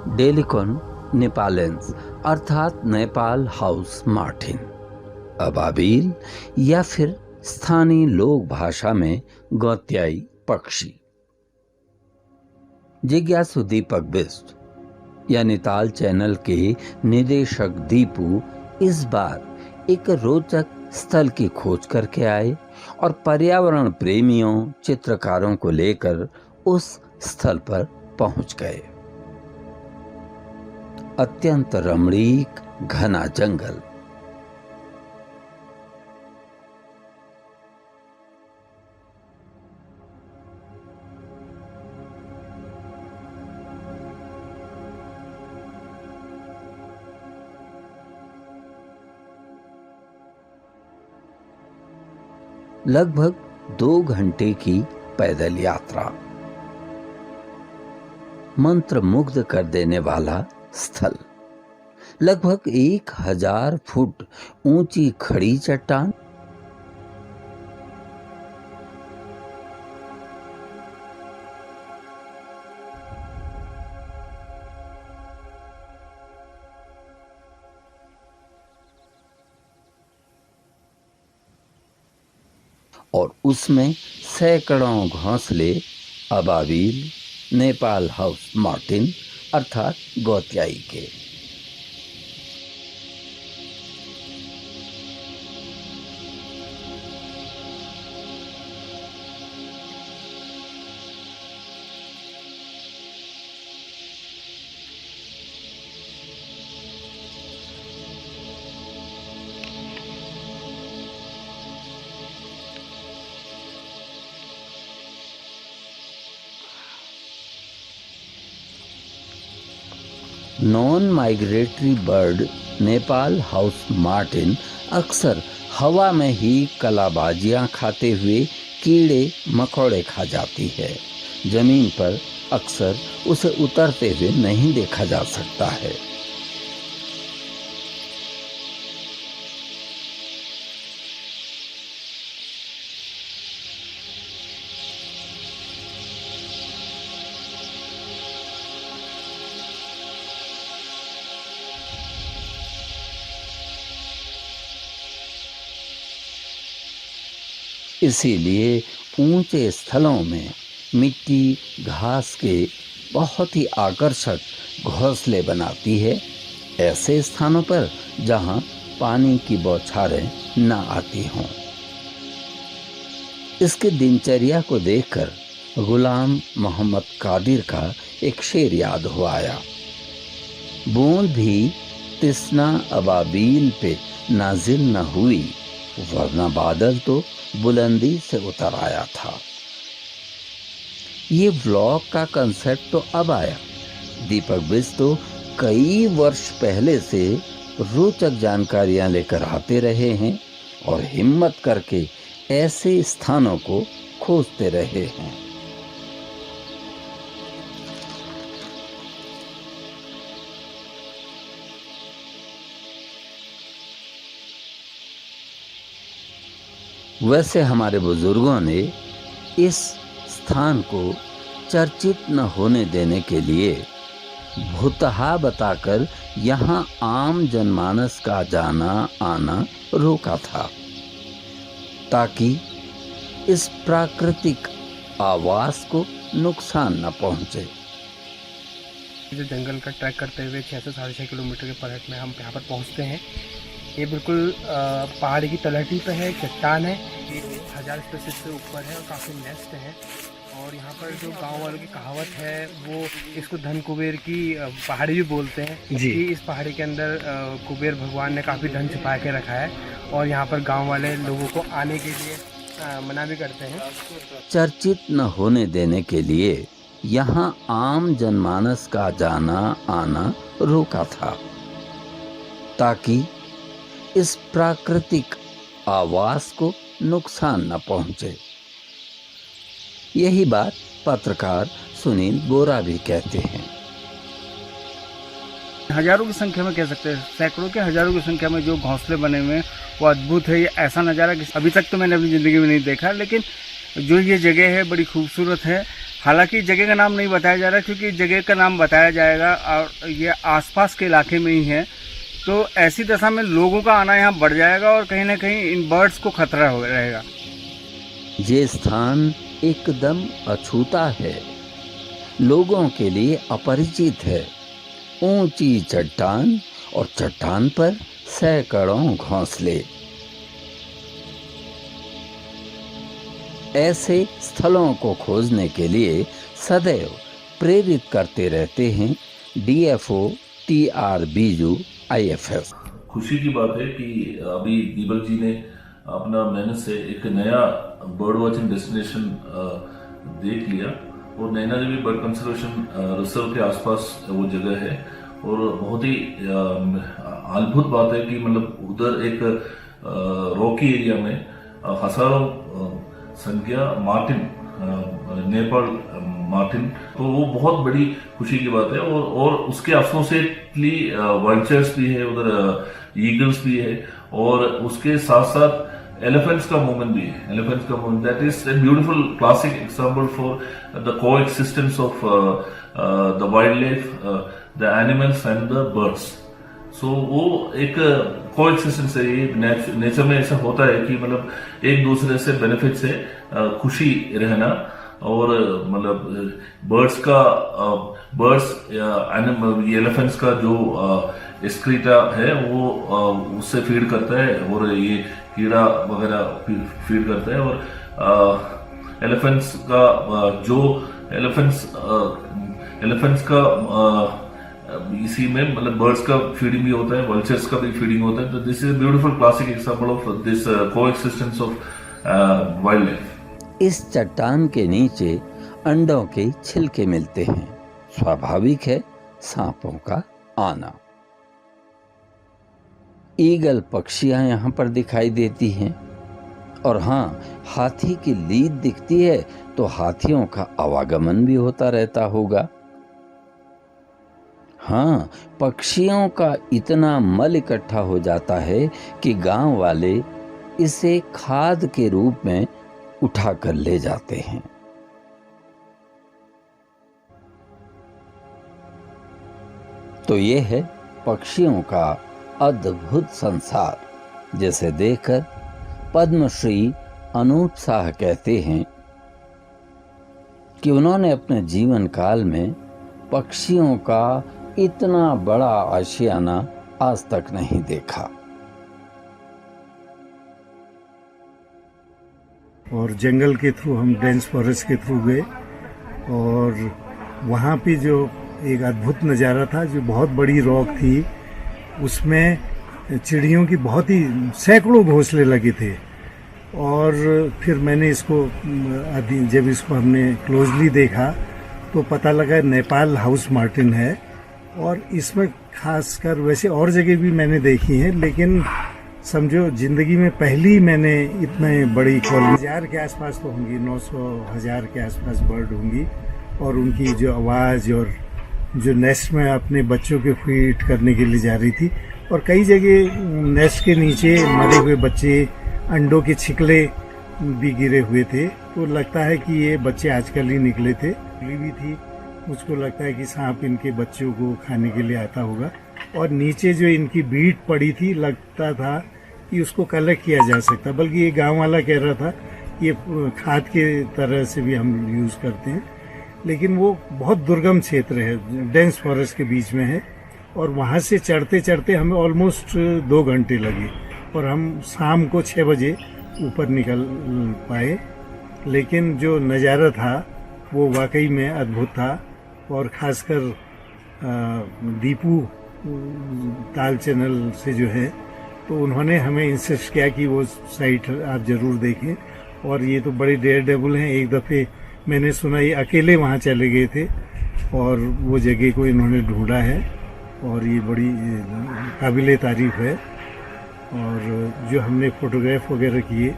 डेलिकन नेपालेंस अर्थात Nepal house Martin, अबाबिल या फिर स्थानीय लोक भाषा में गौत्याई पक्षी। जिज्ञासु दीपक बिष्ट यानी ताल चैनल के निदेशक दीपू इस बार एक रोचक स्थल की खोज करके आए और पर्यावरण प्रेमियों चित्रकारों को लेकर उस स्थल पर पहुंच गए। अत्यंत रमणीक घना जंगल, लगभग 2 घंटे की पैदल यात्रा, मंत्रमुग्ध कर देने वाला स्थल, लगभग 1000 फुट ऊंची खड़ी चट्टान, और उसमें सैकड़ों घोंसले अबाबिल नेपाल हाउस मार्टिन अर्थात गौत्याई के। Non migratory bird Nepal house Martin अक्सर हवा में ही कलाबाजियां खाते हुए कीड़े मकोड़े खा जाती है। जमीन पर अक्सर उसे उतरते हुए नहीं देखा जा सकता है। इसीलिए ऊंचे स्थलों में मिट्टी घास के बहुत ही आकर्षक घोंसले बनाती है, ऐसे स्थानों पर जहां पानी की बौछारें न आती हों। इसके दिनचर्या को देखकर गुलाम मोहम्मद कादिर का एक शेर याद हो आया। बूंद भी तिस्ना अबाबील पे नाजिल न हुई, वरना बादल तो बुलंदी से उतर आया था। ये व्लॉग का कंसेप्ट तो अब आया। दीपक बिष्ट तो कई वर्ष पहले से रोचक जानकारियां लेकर आते रहे हैं और हिम्मत करके ऐसे स्थानों को खोजते रहे हैं। वैसे हमारे बुजुर्गों ने इस स्थान को चर्चित न होने देने के लिए भुतहा बताकर यहाँ आम जनमानस का जाना आना रोका था, ताकि इस प्राकृतिक आवास को नुकसान न पहुंचे। जंगल का ट्रैक करते हुए 6 से 6.5 किलोमीटर के पलट में हम यहाँ पर पहुँचते हैं। ये बिल्कुल पहाड़ी की तलहटी पे है, चट्टान है, ये 1000 स्पेसिस से ऊपर है और काफ़ी नेस्ट है। और यहाँ पर जो गांव वालों की कहावत है वो इसको धन कुबेर की पहाड़ी भी बोलते हैं कि इस पहाड़ी के अंदर कुबेर भगवान ने काफ़ी धन छिपा के रखा है और यहाँ पर गांव वाले लोगों को आने के लिए मना भी करते हैं। चर्चित न होने देने के लिए यहाँ आम जनमानस का जाना आना रोका था, ताकि इस प्राकृतिक आवास को नुकसान न पहुंचे। यही बात पत्रकार सुनील बोरा भी कहते हैं। हजारों की संख्या में कह सकते हैं, सैकड़ों के हजारों की संख्या में जो घोंसले बने हुए हैं वो अद्भुत है। ये ऐसा नज़ारा कि अभी तक तो मैंने अपनी ज़िंदगी में नहीं देखा, लेकिन जो ये जगह है बड़ी खूबसूरत है। हालांकि जगह का नाम नहीं बताया जा रहा क्योंकि जगह का नाम बताया जाएगा और ये आसपास के इलाके में ही है, तो ऐसी दशा में लोगों का आना यहाँ बढ़ जाएगा और कहीं ना कहीं इन बर्ड्स को खतरा हो रहेगा। ये स्थान एकदम अछूता है, लोगों के लिए अपरिचित है। ऊंची चट्टान और चट्टान पर सैकड़ों घोंसले। ऐसे स्थलों को खोजने के लिए सदैव प्रेरित करते रहते हैं DFO TR बीजू IFS। खुशी की बात है कि अभी दीपक जी ने अपना मेहनत से एक नया बर्ड वॉचिंग डेस्टिनेशन देख लिया और Naina Devi bird conservation reserve के आसपास वो जगह है और बहुत ही अद्भुत बात है कि मतलब उधर एक रॉकी एरिया में हजारों संख्या मार्टिन, नेपाल मार्टिन, तो वो बहुत बड़ी खुशी की बात है और उसके एसोसिएटली वल्चर्स भी है उधर, ईगल्स भी है और उसके साथ साथ एलिफेंट्स का मूवमेंट भी है। एलिफेंट्स का movement that is a beautiful classic example for the coexistence of the wild life, the animals and the birds. So वो एक कोएक्सिस्टेंस है, ये नेचर में ऐसा होता है कि मतलब एक दूसरे से बेनिफिट से खुशी रहना और मतलब बर्ड्स या एलिफेंट्स का जो एक्सक्रीटा है वो उससे फीड करता है और ये कीड़ा वगैरह फीड करता है और एलिफेंट्स का जो एलिफेंट्स का इसी में मतलब बर्ड्स का फीडिंग भी होता है, वल्चर्स का भी फीडिंग होता है। तो this is beautiful classic example of this coexistence of wild life. इस चट्टान के नीचे अंडों के छिलके मिलते हैं। स्वाभाविक है सांपों का आना। ईगल पक्षियां यहाँ पर दिखाई देती हैं और हाँ, हाथी की लीद दिखती है तो हाथियों का आवागमन भी होता रहता होगा। हाँ, पक्षियों का इतना मल इकट्ठा हो जाता है कि गांव वाले इसे खाद के रूप में उठा कर ले जाते हैं। तो ये है पक्षियों का अद्भुत संसार, जिसे देखकर पद्मश्री अनूप साह कहते हैं कि उन्होंने अपने जीवन काल में पक्षियों का इतना बड़ा आशियाना आज तक नहीं देखा। और जंगल के थ्रू हम डेंस फॉरेस्ट के थ्रू गए और वहाँ पे जो एक अद्भुत नज़ारा था, जो बहुत बड़ी रॉक थी, उसमें चिड़ियों की बहुत ही सैकड़ों घोंसले लगे थे। और फिर मैंने इसको जब इसको हमने क्लोजली देखा तो पता लगा नेपाल हाउस मार्टिन है। और इसमें खासकर वैसे और जगह भी मैंने देखी हैं, लेकिन समझो जिंदगी में पहली मैंने इतने बड़ी कॉलोनी 1000 के आसपास तो होंगी, 900-1000 के आसपास बर्ड होंगी। और उनकी जो आवाज़ और जो नेस्ट में अपने बच्चों के फीड करने के लिए जा रही थी। और कई जगह नेस्ट के नीचे मरे हुए बच्चे, अंडों के छिकले भी गिरे हुए थे। तो लगता है कि ये बच्चे आजकल ही निकले थे। भी थी, मुझको लगता है कि सांप इनके बच्चों को खाने के लिए आता होगा। और नीचे जो इनकी बीट पड़ी थी, लगता था कि उसको कलेक्ट किया जा सकता, बल्कि ये गांव वाला कह रहा था ये खाद के तरह से भी हम यूज़ करते हैं। लेकिन वो बहुत दुर्गम क्षेत्र है, डेंस फॉरेस्ट के बीच में है। और वहाँ से चढ़ते चढ़ते हमें ऑलमोस्ट 2 घंटे लगे और हम शाम को 6 बजे ऊपर निकल पाए। लेकिन जो नज़ारा था वो वाकई में अद्भुत था। और ख़ासकर दीपू ताल चैनल से जो है, तो उन्होंने हमें इंसिस्ट किया कि वो साइट आप ज़रूर देखें। और ये तो बड़े डेयर डेबल हैं। एक दफ़े मैंने सुना ये अकेले वहाँ चले गए थे और वो जगह को इन्होंने ढूंढा है और ये बड़ी काबिले तारीफ़ है। और जो हमने फ़ोटोग्राफ वगैरह किए,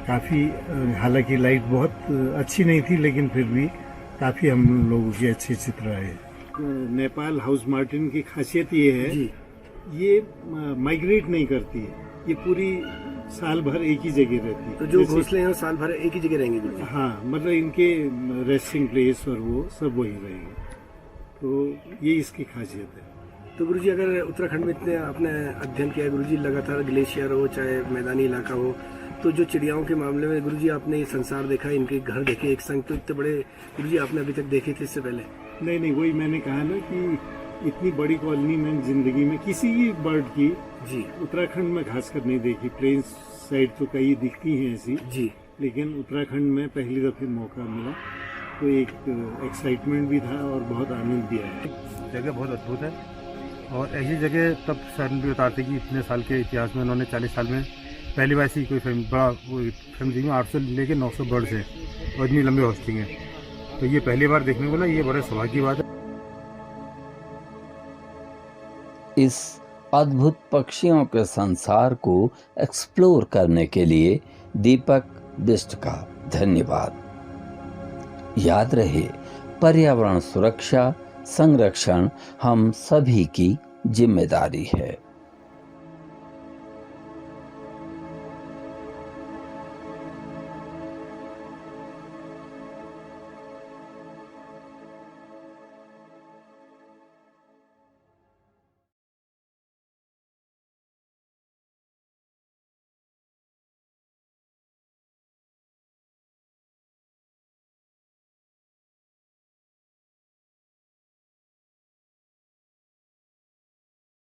काफ़ी, हालांकि लाइट बहुत अच्छी नहीं थी, लेकिन फिर भी काफ़ी हम लोगों के अच्छे चित्र आए। नेपाल हाउस मार्टिन की खासियत ये है, ये माइग्रेट नहीं करती है। ये पूरी साल भर एक ही जगह रहती है। तो जो जैसे- घोंसले हैं वो साल भर एक ही जगह रहेंगे गुरुजी? हाँ, मतलब इनके रेस्टिंग प्लेस और वो सब वही रहेंगे, तो ये इसकी खासियत है। तो गुरुजी अगर उत्तराखंड में इतने आपने अध्ययन किया गुरुजी, लगातार ग्लेशियर हो चाहे मैदानी इलाका हो, तो जो चिड़ियाओं के मामले में गुरुजी आपने ये संसार देखा, इनके घर देखे एक संग, तो इतने बड़े गुरुजी आपने अभी तक देखे थे इससे पहले? नहीं, वही मैंने कहा ना कि इतनी बड़ी कॉलोनी मैंने जिंदगी में किसी भी बर्ड की जी उत्तराखंड में खासकर नहीं देखी। प्लेन साइड तो कई दिखती हैं ऐसी, जी। लेकिन उत्तराखंड में पहली दफे मौका मिला, तो एक एक्साइटमेंट भी था और बहुत आनंद भी आया। जगह बहुत अद्भुत है और ऐसी जगह तब सर भी बताते कि इतने साल के इतिहास में उन्होंने 40 साल में पहली बार ऐसी कोई बड़ा फैमिली में 800 लेके 900 बर्ड्स है और इतनी लंबी होस्टिंग है, तो ये पहली बार देखने को ना, ये बड़े सौभाग्य की बात है। इस अद्भुत पक्षियों के संसार को एक्सप्लोर करने के लिए दीपक बिष्ट का धन्यवाद। याद रहे, पर्यावरण सुरक्षा संरक्षण हम सभी की जिम्मेदारी है।